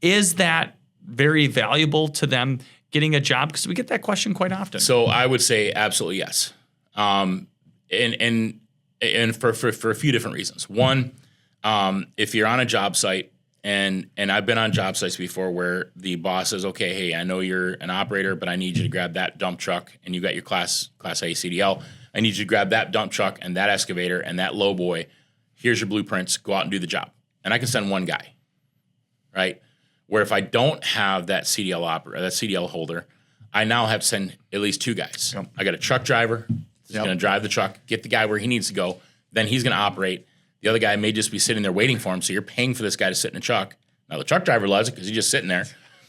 is that very valuable to them getting a job? Because we get that question quite often. So I would say absolutely yes, and for a few different reasons. One, if you're on a job site, and I've been on job sites before where the boss says, okay, hey, I know you're an operator, but I need you to grab that dump truck, and you got your Class A CDL. I need you to grab that dump truck and that excavator and that lowboy. Here's your blueprints. Go out and do the job. And I can send one guy, right? Where if I don't have that CDL operator, that CDL holder, I now have to send at least 2 guys. Yep. I got a truck driver. He's going to drive the truck, get the guy where he needs to go. Then he's going to operate. The other guy may just be sitting there waiting for him. So you're paying for this guy to sit in a truck. Now the truck driver loves it because he's just sitting there,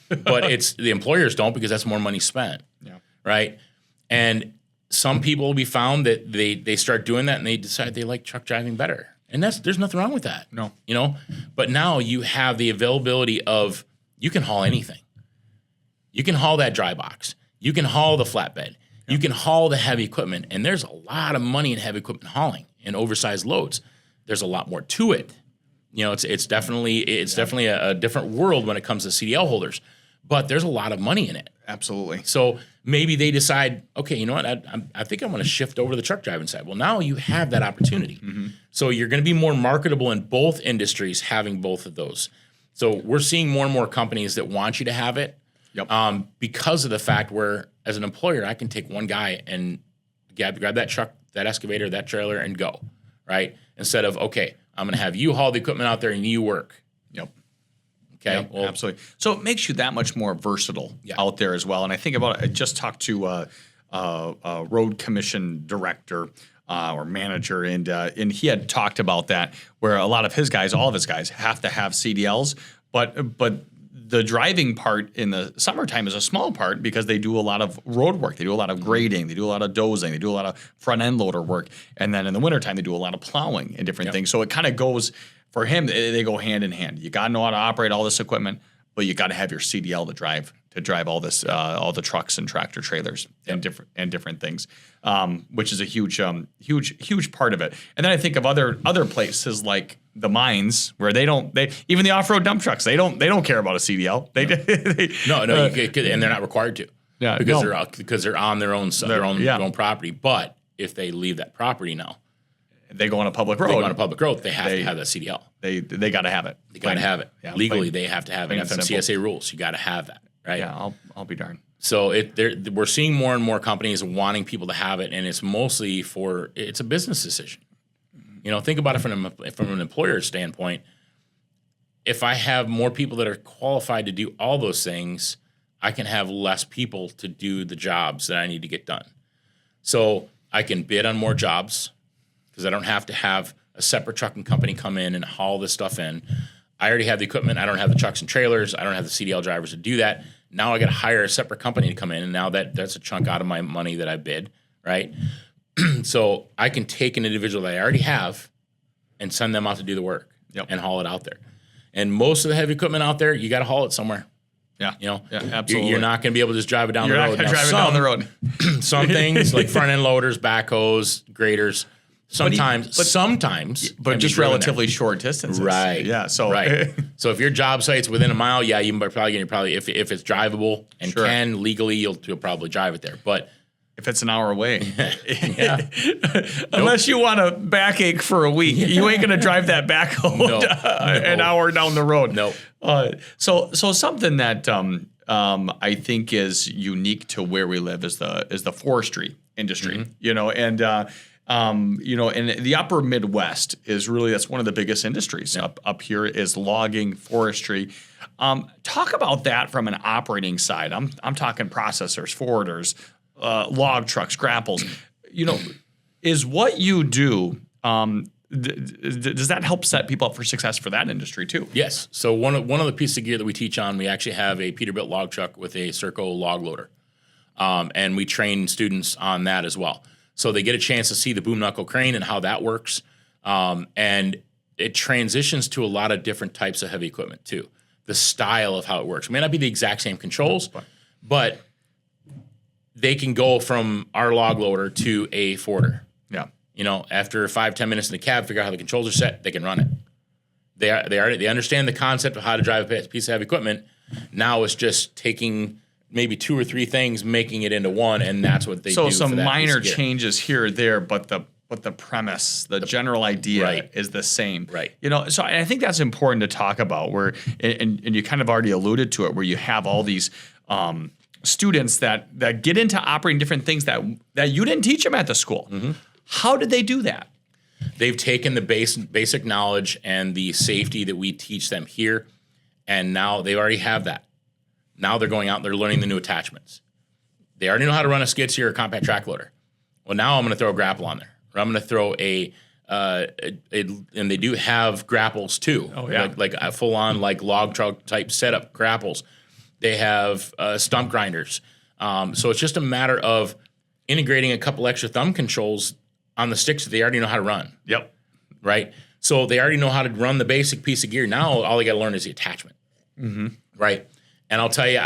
but it's the employers don't, because that's more money spent, right? And some people will be found that they start doing that and they decide they like truck driving better. And there's nothing wrong with that. No. But now you have the availability of, you can haul anything. You can haul that dry box. You can haul the flatbed. You can haul the heavy equipment. And there's a lot of money in heavy equipment hauling and oversized loads. There's a lot more to it You know, it's definitely a different world when it comes to CDL holders, but there's a lot of money in it. Absolutely. So maybe they decide, okay, you know what? I think I want to shift over to the truck driving side. Well, now you have that opportunity. So you're going to be more marketable in both industries having both of those. So we're seeing more and more companies that want you to have it. Yep. Because of the fact where, as an employer, I can take one guy and grab that truck, that excavator, that trailer, and go, right? Instead of, okay, I'm going to have you haul the equipment out there and you work. Yep. Okay. Yep, well, absolutely. So it makes you that much more versatile out there as well. And I think about it, I just talked to a road commission director or manager, and he had talked about that, where a lot of his guys, all of his guys, have to have CDLs, but the driving part in the summertime is a small part because they do a lot of road work. They do a lot of grading. They do a lot of dozing. They do a lot of front end loader work. And then in the wintertime, they do a lot of plowing and different things. So it kind of goes, for him, they go hand in hand. You got to know how to operate all this equipment, but you got to have your CDL to drive all this, all the trucks and tractor trailers and different things, which is a huge part of it. And then I think of other places like the mines, where even the off-road dump trucks, they don't care about a CDL. And they're not required to. Yeah, because they're on their own property. But if they leave that property now, they go on a public road. They have to have that CDL. They got to have it. They got to have it. Yeah, legally. They have to have it. NCCER rules. You got to have that, right? Yeah, I'll be darned. So we're seeing more and more companies wanting people to have it, and it's mostly it's a business decision. You know, think about it from an employer's standpoint. If I have more people that are qualified to do all those things, I can have less people to do the jobs that I need to get done. So I can bid on more jobs because I don't have to have a separate trucking company come in and haul this stuff in. I already have the equipment. I don't have the trucks and trailers. I don't have the CDL drivers to do that. Now I got to hire a separate company to come in, and now that's a chunk out of my money that I bid, right? So I can take an individual that I already have and send them out to do the work and haul it out there. And most of the heavy equipment out there, you got to haul it somewhere. Yeah, you know, absolutely. You're not going to be able to just drive it down the road. You're not going to drive it down the road. Some things like front end loaders, backhoes, graders. Sometimes, but just relatively short distances, right? Yeah. So, so if your job site's within a mile, you probably if it's drivable and can legally, you'll probably drive it there. But if it's an hour away, unless you want a backache for a week, you ain't gonna drive that backhoe an hour down the road. No. So something that I think is unique to where we live is the forestry industry. Mm-hmm. You know, and in the upper Midwest that's one of the biggest industries. Up here is logging, forestry. Talk about that from an operating side. I'm talking processors, forwarders, log trucks, grapples. You know, is what you do. Does that help set people up for success for that industry too? Yes. So one of the pieces of gear that we teach on, we actually have a Peterbilt log truck with a Serco log loader, and we train students on that as well. So they get a chance to see the boom knuckle crane and how that works. And it transitions to a lot of different types of heavy equipment too. The style of how it works. It may not be the exact same controls, but they can go from our log loader to a forwarder. Yeah. You know, after 5-10 minutes in the cab, figure out how the controls are set, they can run it. They understand the concept of how to drive a piece of heavy equipment. Now it's just taking maybe 2 or 3 things, making it into one, and that's what they do. So some minor changes here or there, but the premise, the general idea is the same. Right. You know, so I think that's important to talk about, where and you kind of already alluded to it, where you have all these students that get into operating different things that you didn't teach them at the school. Mm-hmm. How did they do that? They've taken the basic knowledge and the safety that we teach them here, and now they already have that. Now they're going out and they're learning the new attachments. They already know how to run a skid steer or a compact track loader. Well, now I'm going to throw a grapple on there. Or I'm going to throw and they do have grapples too. Oh, yeah. Like a full-on like log truck type setup grapples. They have stump grinders. So it's just a matter of integrating a couple extra thumb controls on the sticks that they already know how to run. Yep. Right? So they already know how to run the basic piece of gear. Now all they got to learn is the attachment. Mm-hmm. Right? And I'll tell you,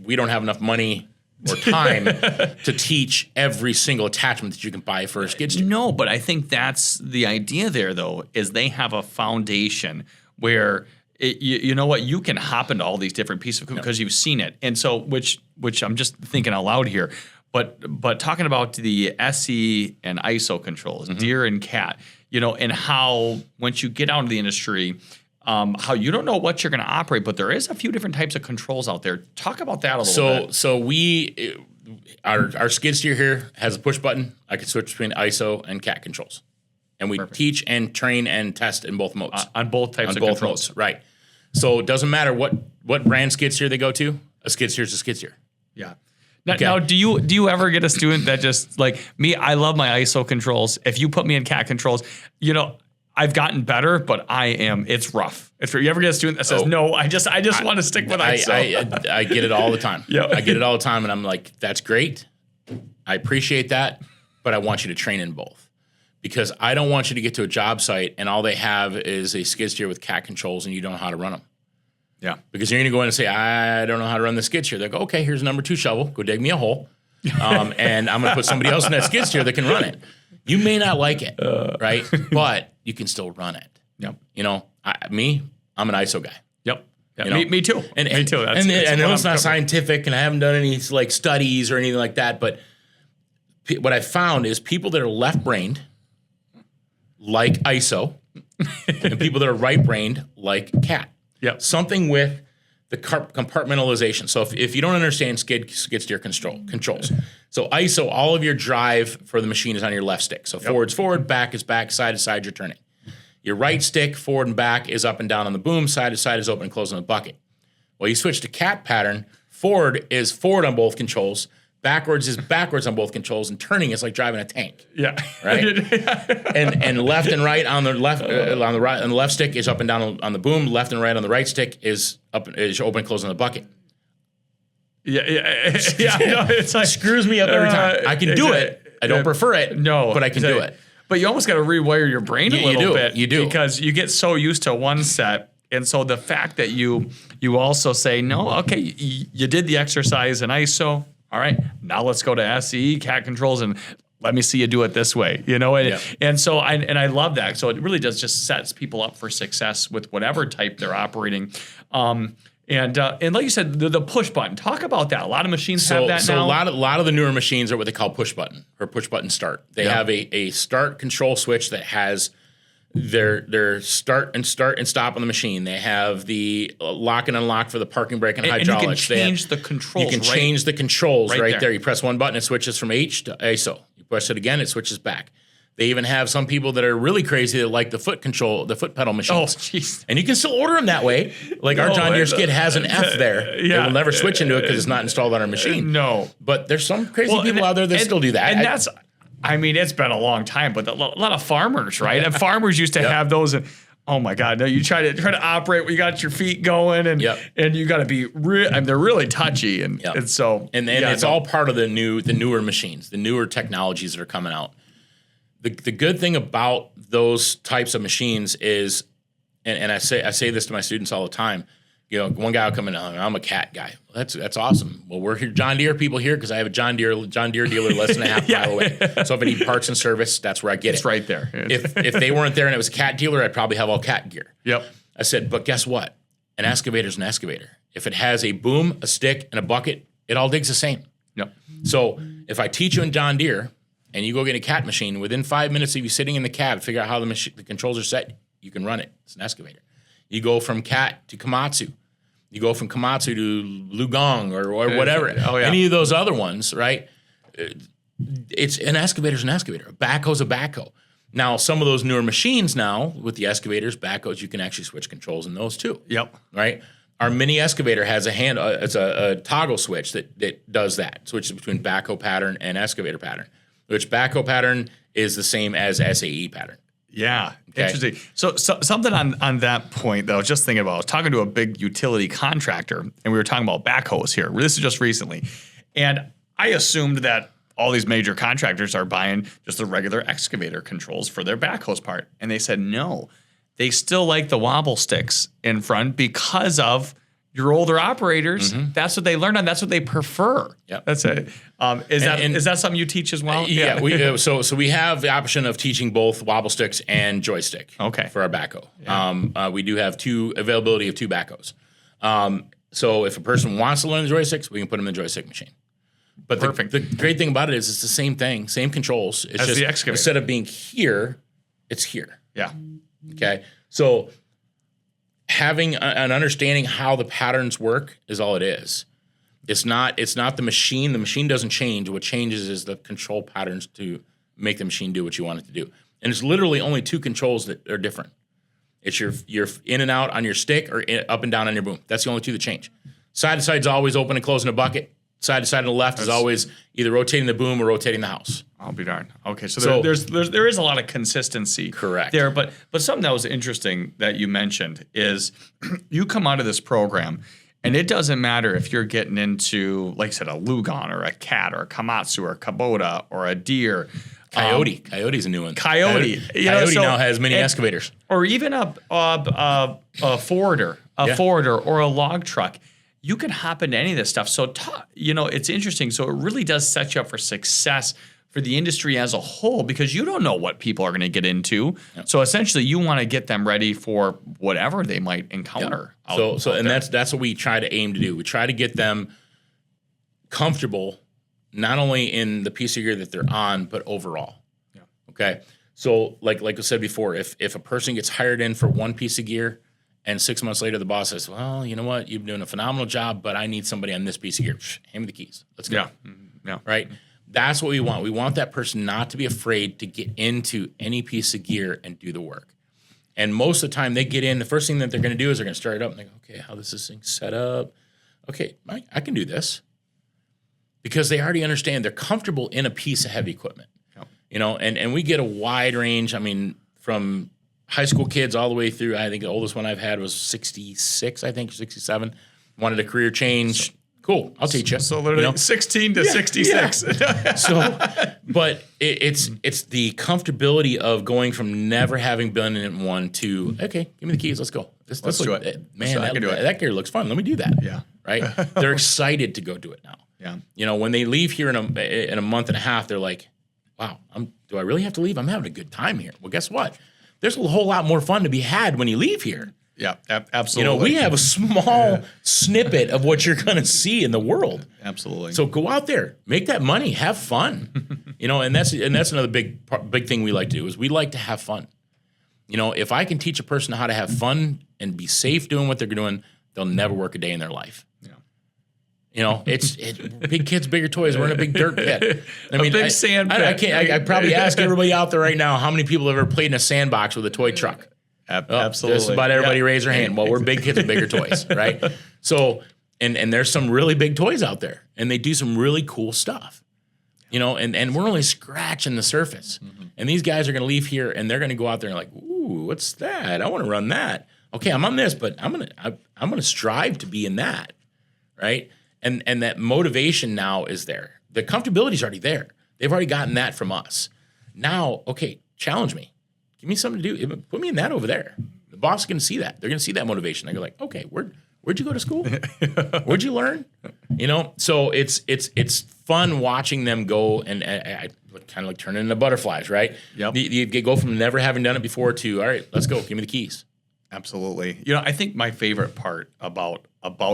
we don't have enough money or time to teach every single attachment that you can buy for a skid steer. No, but I think that's the idea there, though, is they have a foundation where you know what, you can hop into all these different pieces of equipment because you've seen it. And so, which I'm just thinking out loud here, but talking about the SE and ISO controls, deer and cat, and how once you get out into the industry, how you don't know what you're going to operate, but there is a few different types of controls out there. Talk about that a little bit. So our skid steer here has a push button. I can switch between ISO and cat controls. And we teach and train and test in both modes. On both types of controls. Modes, right. So it doesn't matter what brand skid steer they go to, a skid steer is a skid steer. Yeah. Now, do you ever get a student that just like me? I love my ISO controls. If you put me in cat controls, I've gotten better, but it's rough. If you ever get a student that says, no, I just want to stick with ISO. I get it all the time. I get it all the time, and I'm like, that's great. I appreciate that, but I want you to train in both. Because I don't want you to get to a job site and all they have is a skid steer with cat controls and you don't know how to run them. Yeah. Because you're going to go in and say, I don't know how to run the skid steer. They go, okay, here's a number 2 shovel. Go dig me a hole. And I'm going to put somebody else in that skid steer that can run it. You may not like it, right? But you can still run it. Yep. I'm an ISO guy. Yep. Me too. Me too. I know it's not scientific and I haven't done any like studies or anything like that. But what I found is people that are left-brained like ISO, and people that are right-brained like cat. Yep. Something with the compartmentalization. So if you don't understand skid steer controls, so ISO, all of your drive for the machine is on your left stick. So forward's forward, back is back, side to side you're turning. Your right stick, forward and back, is up and down on the boom, side to side is open and closed on the bucket. Well, you switch to cat pattern, forward is forward on both controls, backwards is backwards on both controls, and turning is like driving a tank. Yeah. Right. and left and right on the left on the right on the left stick is up and down on the boom. Left and right on the right stick is open and closed on the bucket. Yeah. It's like screws me up every time. I can do it. I don't prefer it. But I can do it. But you almost got to rewire your brain a little bit. You do because you get so used to one set. And so the fact that you also say, no, okay, you did the exercise in ISO. All right, now let's go to SE, cat controls, and let me see you do it this way, And so I love that. So it really does just sets people up for success with whatever type they're operating. And like you said, the push button. Talk about that. A lot of machines have that now. So a lot of the newer machines are what they call push button or push button start. They have a start control switch that has their start and stop on the machine. They have the lock and unlock for the parking brake and hydraulics. And you can change the controls. You can change the controls right there. You press one button, it switches from H to ISO. You press it again, it switches back. They even have some people that are really crazy that like the foot pedal machines. Oh, jeez. And you can still order them that way. Like our John Deere skid has an F there. Yeah. It will never switch into it because it's not installed on our machine. No. But there's some crazy people out there that still do that. And that's... it's been a long time, but a lot of farmers, right? And farmers used to have those. And oh my God, no! You try to operate. You got your feet going, and you got to be. They're really touchy, and so it's all part of the newer machines, the newer technologies that are coming out. The good thing about those types of machines is, and I say this to my students all the time. One guy will come in, I'm a cat guy. Well, that's awesome. Well, we're here, John Deere people here because I have a John Deere dealer less than a half mile away. So if I need parts and service, that's where I get it. It's right there. If they weren't there and it was a cat dealer, I'd probably have all cat gear. Yep. I said, but guess what? An excavator is an excavator. If it has a boom, a stick, and a bucket, it all digs the same. Yep. So if I teach you in John Deere and you go get a cat machine, within 5 minutes of you sitting in the cab, figure out how the controls are set, you can run it. It's an excavator. You go from cat to Komatsu. You go from Komatsu to Lugong or whatever. Any of those other ones, right? It's an excavator's an excavator. A backhoe's a backhoe. Now, some of those newer machines now, with the excavators, backhoes, you can actually switch controls in those too. Yep. Right? Our mini excavator has it's a toggle switch that does that. Switches between backhoe pattern and excavator pattern, which backhoe pattern is the same as SAE pattern. Yeah, interesting. So something on that point that I was just thinking about. I was talking to a big utility contractor, and we were talking about backhoes here. This is just recently. And I assumed that all these major contractors are buying just the regular excavator controls for their backhoes part. And they said, no, they still like the wobble sticks in front because of your older operators, that's what they learn on. That's what they prefer. Yep. That's it. Is that something you teach as well? Yeah. So we have the option of teaching both wobble sticks and joystick. Okay. For our backhoe. Yeah. We do have availability of two backhoes. So if a person wants to learn the joysticks, we can put them in the joystick machine. But Perfect. The great thing about it is it's the same thing, same controls. It's As just the excavator. instead of being here, it's here. Yeah. Okay. So having an understanding how the patterns work is all it is. It's not the machine. The machine doesn't change. What changes is the control patterns to make the machine do what you want it to do. And it's literally only two controls that are different. It's your in and out on your stick or up and down on your boom. That's the only two that change. Side to side is always open and closing a bucket. Side to side on the left is always either rotating the boom or rotating the house. I'll be darned. Okay, so there is a lot of consistency Correct. there, but something that was interesting that you mentioned is you come out of this program, and it doesn't matter if you're getting into, like I said, a Lugon or a cat or a Komatsu or a Kubota or a deer. Coyote. Coyote's a new one. Coyote. Coyote now has mini excavators. Or even a forwarder, forwarder or a log truck. You can hop into any of this stuff. So, it's interesting. So it really does set you up for success for the industry as a whole because you don't know what people are going to get into. Yep. So essentially, you want to get them ready for whatever they might encounter. Yep. And that's what we try to aim to do. We try to get them comfortable, not only in the piece of gear that they're on, but overall. Yeah. Okay. So like I said before, if a person gets hired in for one piece of gear, and 6 months later, the boss says, well, you know what? You've been doing a phenomenal job, but I need somebody on this piece of gear. Hand me the keys. Let's go. Yeah. Right? That's what we want. We want that person not to be afraid to get into any piece of gear and do the work. And most of the time they get in, the first thing that they're going to do is they're going to start it up and they go, okay, how is this thing set up? Okay, I can do this. Because they already understand they're comfortable in a piece of heavy equipment. Yeah. And we get a wide range. I mean, from high school kids all the way through, I think the oldest one I've had was 66, 67. Wanted a career change. Cool, I'll teach you. So literally 16 to 66. Yeah. But it's the comfortability of going from never having been in one to, okay, give me the keys, let's go. Let's do it. Man, that gear looks fun. Let me do that. Yeah. Right? They're excited to go do it now. Yeah. When they leave here in a month and a half, they're like, wow, do I really have to leave? I'm having a good time here. Well, guess what? There's a whole lot more fun to be had when you leave here. Yeah, absolutely. We have a small snippet of what you're going to see in the world. Absolutely. So go out there, make that money, have fun. And that's another big thing we like to do is we like to have fun. If I can teach a person how to have fun and be safe doing what they're doing, they'll never work a day in their life. It's big kids, bigger toys. We're in a big dirt pit. I mean, a big sand pit. I probably ask everybody out there right now how many people have ever played in a sandbox with a toy truck. Absolutely. Just about everybody raise their hand. Well, we're big kids with bigger toys, right? So, and there's some really big toys out there, and they do some really cool stuff. And we're only scratching the surface. Mm-hmm. And these guys are going to leave here, and they're going to go out there and like, ooh, what's that? I want to run that. Okay, I'm on this, but I'm gonna strive to be in that, right? And that motivation now is there. The comfortability is already there. They've already gotten that from us. Now, okay, challenge me. Give me something to do. Put me in that over there. The boss is going to see that. They're going to see that motivation. They're like, okay, where'd you go to school? Where'd you learn? So it's fun watching them go and I kind of like turning into butterflies, right? Yep. You go from never having done it before to, all right, let's go. Give me the keys. Absolutely. I think my favorite part about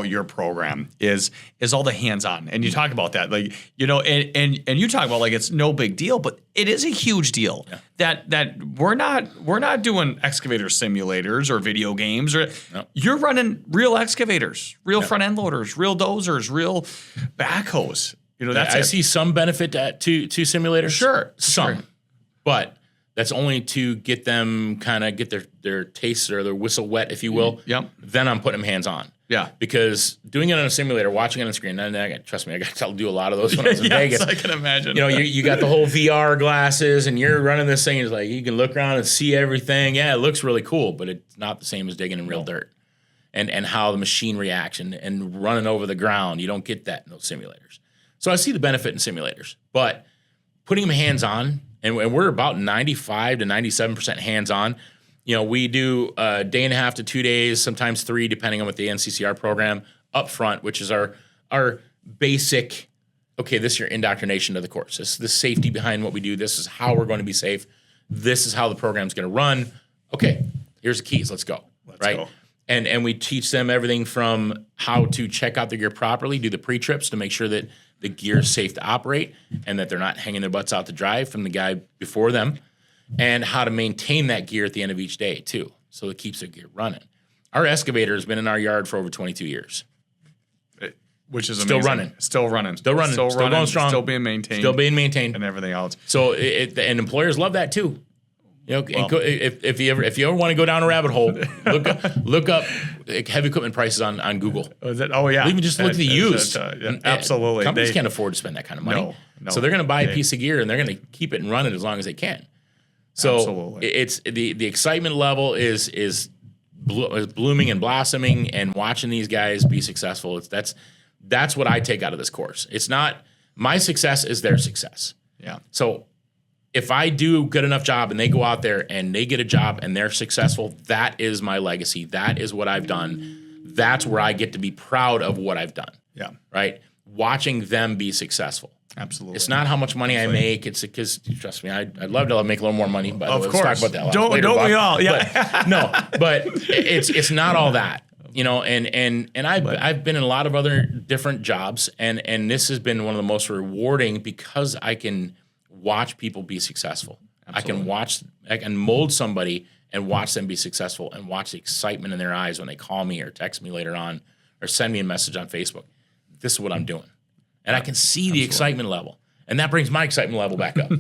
your program is all the hands-on. And you talk about that, like, and you talk about like it's no big deal, but it is a huge deal. Yeah. That we're not doing excavator simulators or video games or you're running real excavators, real front end loaders, real dozers, real backhoes. I see some benefit to simulators. Sure. But that's only to get them kind of get their taste or their whistle wet, if you will. Yep. Then I'm putting them hands on. Yeah. Because doing it on a simulator, watching it on the screen, trust me, I got to do a lot of those when I was in Vegas. I can imagine. You got the whole VR glasses and you're running this thing. It's like you can look around and see everything. Yeah, it looks really cool, but it's not the same as digging in real dirt. And how the machine reacts and running over the ground. You don't get that in those simulators. So I see the benefit in simulators. But putting them hands on, and we're about 95 to 97% hands-on. we do a day and a half to 2 days, sometimes 3, depending on what the NCCER program up front, which is our basic. Okay, this is your indoctrination to the course. This is the safety behind what we do. This is how we're going to be safe. This is how the program's going to run. Okay, here's the keys. Let's go. Let's go. And we teach them everything from how to check out the gear properly, do the pre-trips to make sure that the gear is safe to operate and that they're not hanging their butts out to dry from the guy before them, and how to maintain that gear at the end of each day too, so it keeps their gear running. Our excavator has been in our yard for over 22 years. Which is still amazing. running. Still running. Still going strong. Still being maintained. And everything else. So and employers love that too. If you ever want to go down a rabbit hole, look up heavy equipment prices on Google. Oh yeah. Even just look at the used. Absolutely. Companies can't afford to spend that kind of money. No. So they're going to buy a piece of gear and they're going to keep it and run it as long as they can. So absolutely. It's the excitement level is blooming and blossoming, and watching these guys be successful. That's what I take out of this course. It's not my success is their success. Yeah. So if I do a good enough job and they go out there and they get a job and they're successful, that is my legacy. That is what I've done. That's where I get to be proud of what I've done. Yeah. Right? Watching them be successful. Absolutely. It's not how much money I make. It's because, trust me, I'd love to make a little more money. By the way, of course. Let's talk about that Don't we all? Yeah. But it's not all that. And I've been in a lot of other different jobs, and this has been one of the most rewarding because I can watch people be successful. Absolutely. I can mold somebody and watch them be successful, and watch the excitement in their eyes when they call me or text me later on or send me a message on Facebook. This is what I'm doing. And I can see the excitement level, and that brings my excitement level back up.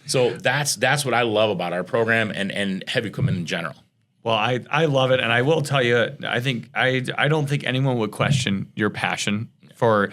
So that's what I love about our program and heavy equipment in general. Well, I love it, and I will tell you, I don't think anyone would question your passion for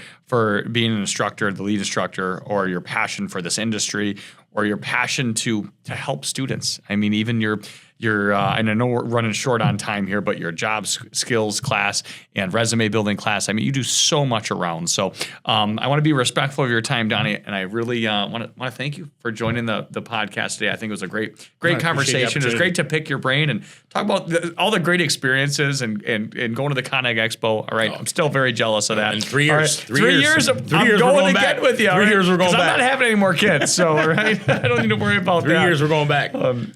being an instructor, the lead instructor, or your passion for this industry, or your passion to help students. I mean, even your and I know we're running short on time here, but your job skills class and resume building class, I mean, you do so much around. So I want to be respectful of your time, Donnie, and I really want to thank you for joining the podcast today. I think it was a great conversation. It was great to pick your brain and talk about all the great experiences and going to the ConExpo. All right, I'm still very jealous of that. In 3 years. Right. 3 years. I'm going again with you. 3 years we're going back. I'm not having any more kids, so right, I don't need to worry about 3 that. 3 years we're going back.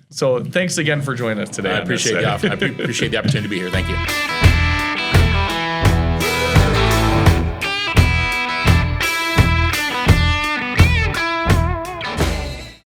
So thanks again for joining us today. I appreciate the opportunity to be here. Thank you.